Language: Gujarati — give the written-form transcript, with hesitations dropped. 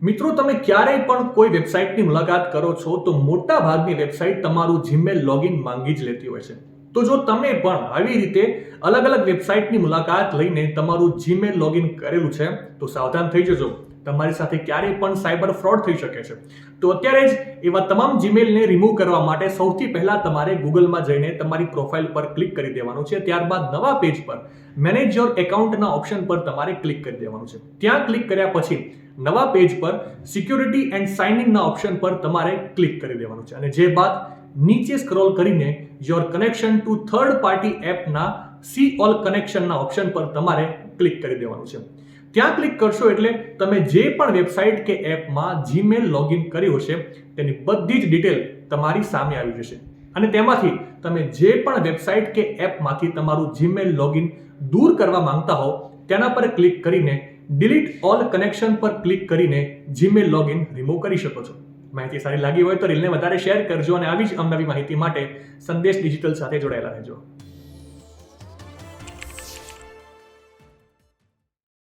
મિત્રો, તમે ક્યારેય પણ કોઈ વેબસાઇટની મુલાકાત કરો છો તો મોટા ભાગની વેબસાઇટ તમારું જીમેલ લોગિન માંગી જ લેતી હોય છે. તો જો તમે પણ આવી રીતે અલગ અલગ વેબસાઇટની મુલાકાત લઈને તમારું જીમેલ લોગિન કરેલું છે તો સાવધાન થઈ જજો. તમારી સાથે ક્યારેય પણ સાયબર ફ્રોડ થઈ શકે છે. તો અત્યારે જ એવા તમામ જીમેલને રિમૂવ કરવા માટે સૌથી પહેલા તમારે ગૂગલમાં જઈને તમારી પ્રોફાઇલ પર ક્લિક કરી દેવાનું છે. ત્યારબાદ નવા પેજ પર મેનેજ યોર એકાઉન્ટના ઓપ્શન પર તમારે ક્લિક કરી દેવાનું છે. ત્યાં ક્લિક કર્યા પછી નવા પેજ પર સિક્યુરિટી એન્ડ સાઇન ઇનના ઓપ્શન પર તમારે ક્લિક કરી દેવાનું છે અને જે બાદ નીચે સ્ક્રોલ કરીને your connection to third party એપના સી ઓલ કનેક્શનના ઓપ્શન પર તમારે ક્લિક કરી દેવાનું છે. ત્યાં ક્લિક કરશો એટલે તમે જે પણ વેબસાઇટ કે એપમાં જીમેલ લોગિન કર્યું હશે તેની બધી જ ડિટેલ તમારી સામે આવી જશે અને તેમાંથી તમે જે પણ વેબસાઇટ કે એપમાંથી તમારું જીમેલ લોગિન દૂર કરવા માંગતા હો તેના પર ક્લિક કરીને ડિલીટ ઓલ કનેક્શન પર ક્લિક કરીને જીમેલ લોગિન રિમૂવ કરી શકો છો. માહિતી સારી લાગી હોય તો રીલને વધારે શેર કરજો અને આવી જ અવનવી માહિતી માટે સંદેશ ડિજિટલ સાથે જોડાયેલા રહેજો.